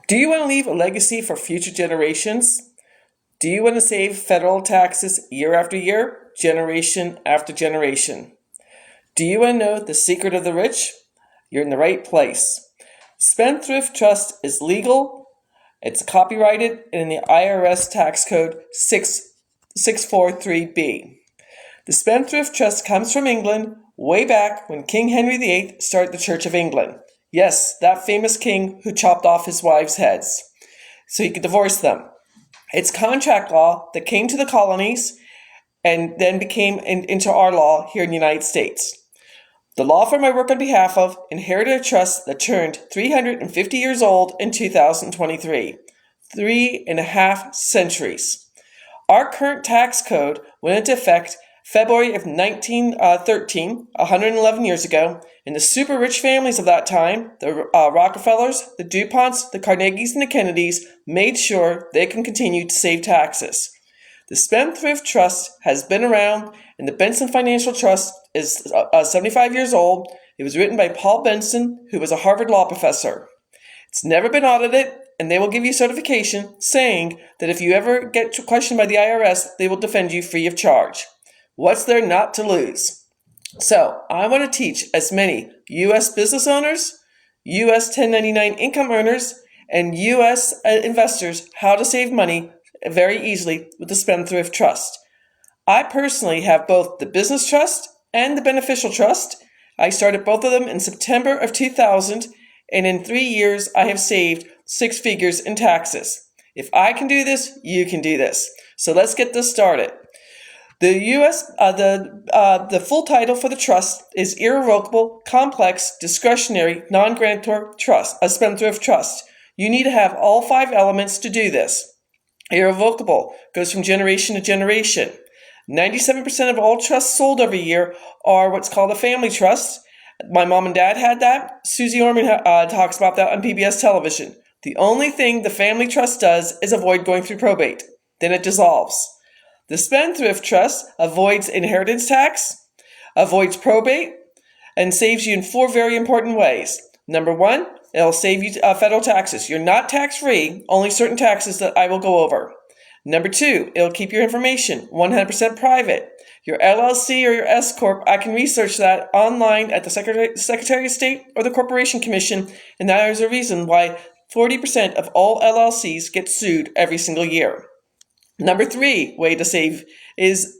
Do you want to leave a legacy for future generations? Do you want to save federal taxes year after year, generation after generation? Do you want to know the secret of the rich? You're in the right place. Spendthrift Trust is legal, it's copyrighted in the IRS Tax Code 643B. The Spendthrift Trust comes from England way back when King Henry VIII started the Church of England. Yes, that famous king who chopped off his wives' heads so he could divorce them. It's contract law that came to the colonies and then became into our law here in the United States. The law firm I work on behalf of inherited a trust that turned 350 years old in 2023. 3.5 centuries. Our current tax code went into effect February of 1913, 111 years ago, and the super rich families of that time, the Rockefellers, the DuPonts, the Carnegies, and the Kennedys, made sure they can continue to save taxes. The Spendthrift Trust has been around, and the Benson Financial Trust is 75 years old. It was written by Paul Benson, who was a Harvard law professor. It's never been audited, and they will give you certification saying that if you ever get questioned by the IRS, they will defend you free of charge. What's there not to lose? So I want to teach as many U.S. business owners, U.S. 1099 income earners, and U.S. investors how to save money very easily with the Spendthrift Trust. I personally have both the business trust and the beneficial trust. I started both of them in September of 2000, and in 3 years I have saved 6 figures in taxes. If I can do this, you can do this. So let's get this started. The full title for the trust is Irrevocable, Complex, Discretionary, Non-Grantor Trust, a Spendthrift Trust. You need to have all 5 elements to do this. Irrevocable goes from generation to generation. 97% of all trusts sold every year are what's called a family trust. My mom and dad had that. Susie Orman talks about that on PBS television. The only thing the family trust does is avoid going through probate. Then it dissolves. The Spendthrift Trust avoids inheritance tax, avoids probate, and saves you in 4 very important ways. Number 1, it'll save you federal taxes. You're not tax-free, only certain taxes that I will go over. Number 2, it'll keep your information 100% private. Your LLC or your S Corp, I can research that online at the Secretary of State or the Corporation Commission, and that is a reason why 40% of all LLCs get sued every single year. Number 3 way to save is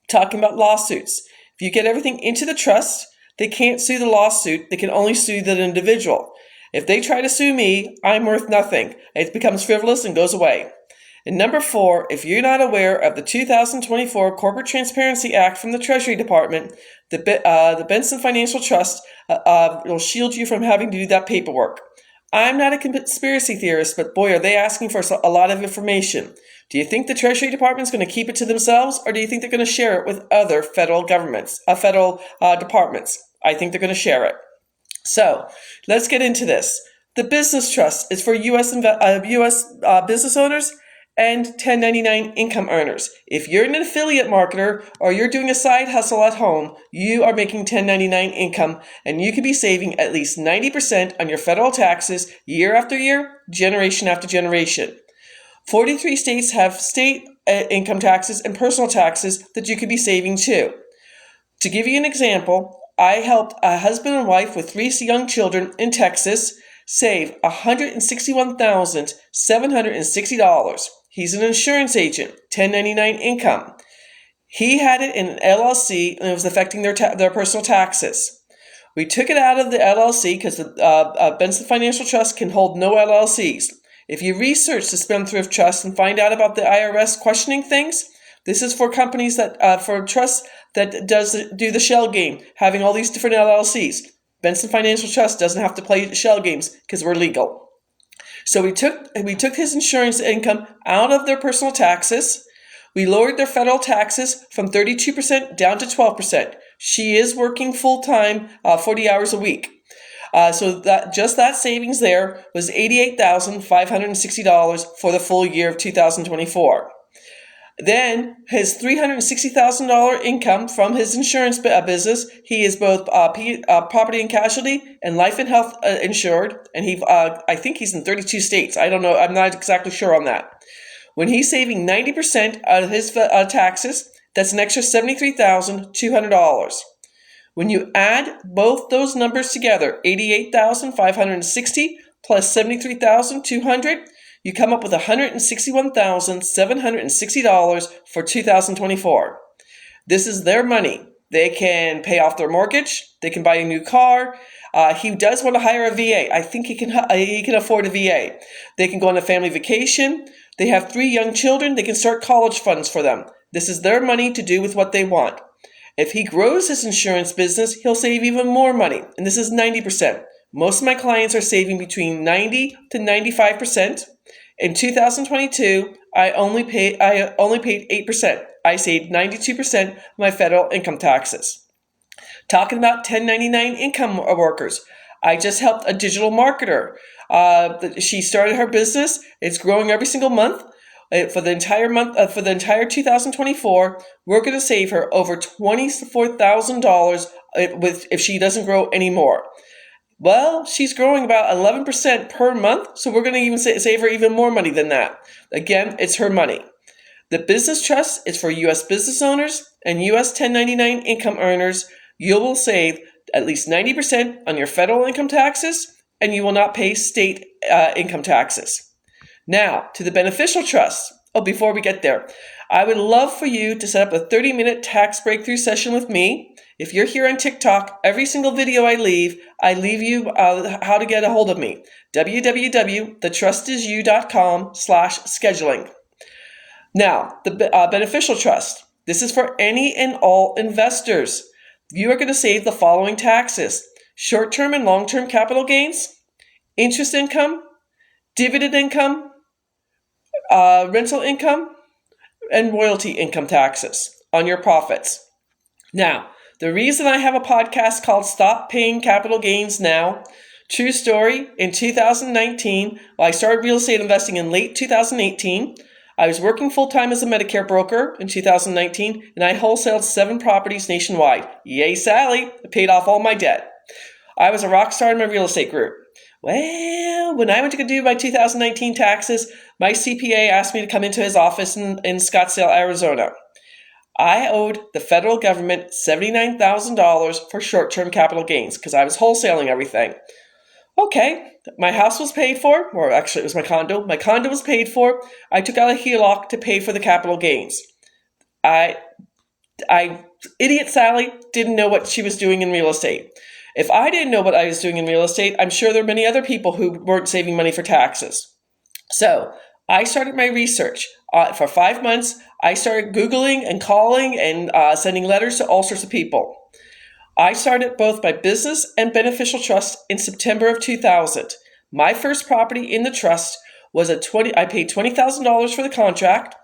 talking about lawsuits. If you get everything into the trust, they can't sue the lawsuit. They can only sue the individual. If they try to sue me, I'm worth nothing. It becomes frivolous and goes away. And number 4, if you're not aware of the 2024 Corporate Transparency Act from the Treasury Department, the Benson Financial Trust will shield you from having to do that paperwork. I'm not a conspiracy theorist, but boy, are they asking for a lot of information. Do you think the Treasury Department is going to keep it to themselves, or do you think they're going to share it with other federal governments, federal departments? I think they're going to share it. So let's get into this. The business trust is for U.S. business owners and 1099 income earners. If you're an affiliate marketer or you're doing a side hustle at home, you are making 1099 income, and you could be saving at least 90% on your federal taxes year after year, generation after generation. 43 states have state income taxes and personal taxes that you could be saving too. To give you an example, I helped a husband and wife with 3 young children in Texas save $161,760. He's an insurance agent, 1099 income. He had it in an LLC, and it was affecting their personal taxes. We took it out of the LLC because the Benson Financial Trust can hold no LLCs. If you research the Spendthrift Trust and find out about the IRS questioning things, this is for companies for trusts that do the shell game, having all these different LLCs. Benson Financial Trust doesn't have to play shell games because we're legal. So we took his insurance income out of their personal taxes. We lowered their federal taxes from 32% down to 12%. She is working full-time, 40 hours a week. So that savings there was $88,560 for the full year of 2024. Then his $360,000 income from his insurance business. He is both property and casualty and life and health insured, and I think he's in 32 states. I don't know. I'm not exactly sure on that. When he's saving 90% of his taxes, that's an extra $73,200. When you add both those numbers together, 88,560 plus 73,200, you come up with $161,760 for 2024. This is their money. They can pay off their mortgage. They can buy a new car. He does want to hire a VA. I think he can afford a VA. They can go on a family vacation. They have 3 young children. They can start college funds for them. This is their money to do with what they want. If he grows his insurance business, he'll save even more money, and this is 90%. Most of my clients are saving between 90 to 95%. In 2022, I only paid 8%. I saved 92% of my federal income taxes. Talking about 1099 income workers, I just helped a digital marketer. She started her business. It's growing every single month. For the entire 2024, we're going to save her over $24,000 if she doesn't grow anymore. Well, she's growing about 11% per month, so we're going to even save her even more money than that. Again, it's her money. The business trust is for U.S. business owners and U.S. 1099 income earners. You will save at least 90% on your federal income taxes, and you will not pay state income taxes. Now, to the beneficial trust. Before we get there, I would love for you to set up a 30-minute tax breakthrough session with me. If you're here on TikTok, every single video I leave you how to get a hold of me. www.thetrustisyou.com/scheduling. Now, the beneficial trust. This is for any and all investors. You are going to save the following taxes: short-term and long-term capital gains, interest income, dividend income, rental income, and royalty income taxes on your profits. Now, the reason I have a podcast called Stop Paying Capital Gains Now, true story, in 2019, I started real estate investing in late 2018. I was working full-time as a Medicare broker in 2019, and I wholesaled 7 properties nationwide. Yay, Sally! I paid off all my debt. I was a rock star in my real estate group. Well, when I went to do my 2019 taxes, my CPA asked me to come into his office in Scottsdale, Arizona. I owed the federal government $79,000 for short-term capital gains because I was wholesaling everything. Okay, my house was paid for, or actually it was my condo. My condo was paid for. I took out a HELOC to pay for the capital gains. Idiot Sally didn't know what she was doing in real estate. If I didn't know what I was doing in real estate, I'm sure there are many other people who weren't saving money for taxes. So I started my research. For 5 months, I started Googling and calling and sending letters to all sorts of people. I started both my business and beneficial trust in September of 2000. My first property in the trust was I paid $20,000 for the contract.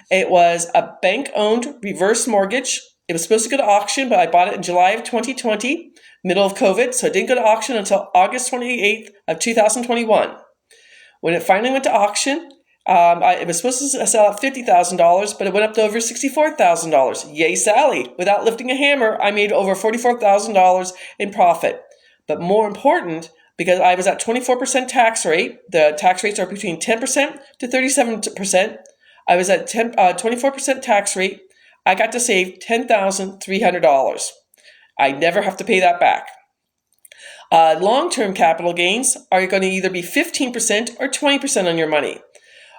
It was a bank-owned reverse mortgage. It was supposed to go to auction, but I bought it in July of 2020, middle of COVID, so it didn't go to auction until August 28th of 2021. When it finally went to auction, it was supposed to sell at $50,000, but it went up to over $64,000. Yay, Sally! Without lifting a hammer, I made over $44,000 in profit. But more important, because I was at 24% tax rate, the tax rates are between 10% to 37%. I was at 24% tax rate. I got to save $10,300. I never have to pay that back. Long-term capital gains are going to either be 15% or 20% on your money.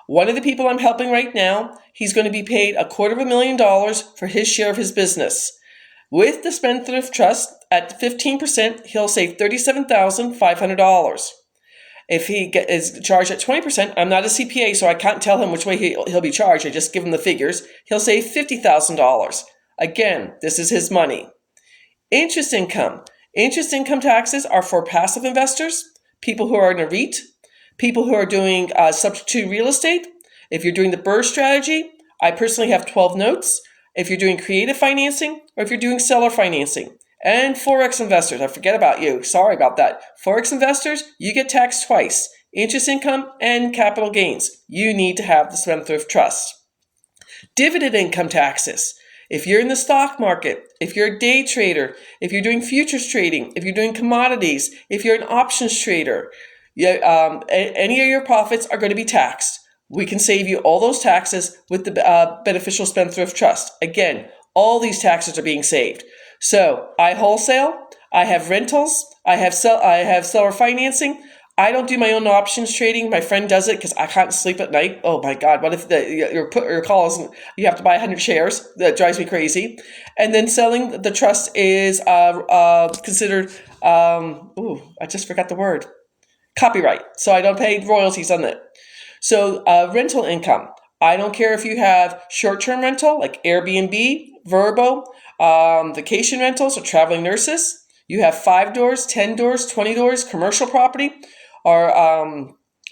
One of the people I'm helping right now, he's going to be paid $250,000 for his share of his business. With the Spendthrift Trust, at 15%, he'll save $37,500. If he is charged at 20%, I'm not a CPA, so I can't tell him which way he'll be charged. I just give him the figures. He'll save $50,000. Again, this is his money. Interest income. Interest income taxes are for passive investors, people who are in a REIT, people who are doing subject to real estate. If you're doing the BRRRR strategy, I personally have 12 notes. If you're doing creative financing, or if you're doing seller financing. And forex investors, I forget about you. Sorry about that. Forex investors, you get taxed twice. Interest income and capital gains. You need to have the Spendthrift Trust. Dividend income taxes. If you're in the stock market, if you're a day trader, if you're doing futures trading, if you're doing commodities, if you're an options trader, any of your profits are going to be taxed. We can save you all those taxes with the Beneficial Spendthrift Trust. Again, all these taxes are being saved. So I wholesale, I have rentals, I have seller financing. I don't do my own options trading. My friend does it because I can't sleep at night. Oh my God, what if your call is, you have to buy 100 shares? That drives me crazy. And then selling the trust is considered, I just forgot the word, copyright. So I don't pay royalties on it. So rental income. I don't care if you have short-term rental like Airbnb, Vrbo, vacation rentals or traveling nurses. You have 5 doors, 10 doors, 20 doors, commercial property, or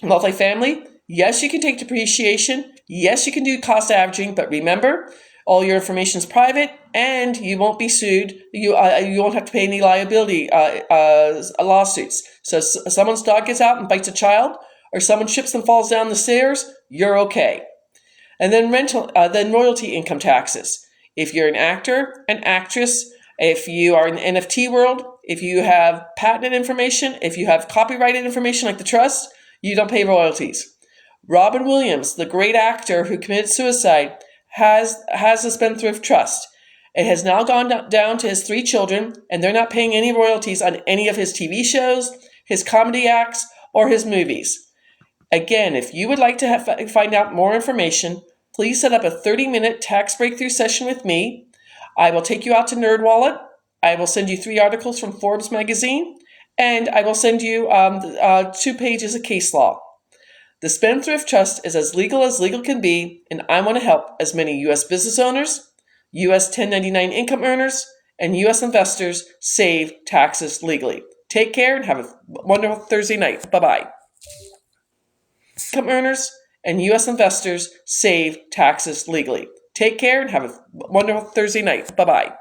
multifamily. Yes, you can take depreciation. Yes, you can do cost averaging, but remember, all your information is private, and you won't be sued. You won't have to pay any liability lawsuits. So someone's dog gets out and bites a child, or someone trips and falls down the stairs, you're okay. And then then royalty income taxes. If you're an actor, an actress, if you are in the NFT world, if you have patented information, if you have copyrighted information like the trust, you don't pay royalties. Robin Williams, the great actor who committed suicide, has a Spendthrift Trust. It has now gone down to his 3 children, and they're not paying any royalties on any of his TV shows, his comedy acts, or his movies. Again, if you would like to find out more information, please set up a 30-minute tax breakthrough session with me. I will take you out to NerdWallet. I will send you 3 articles from Forbes magazine, and I will send you 2 pages of case law. The Spendthrift Trust is as legal can be, and I want to help as many U.S. business owners, U.S. 1099 income earners, and U.S. investors save taxes legally. Take care and have a wonderful Thursday night. Bye-bye. Income earners and U.S. investors save taxes legally. Take care and have a wonderful Thursday night. Bye-bye.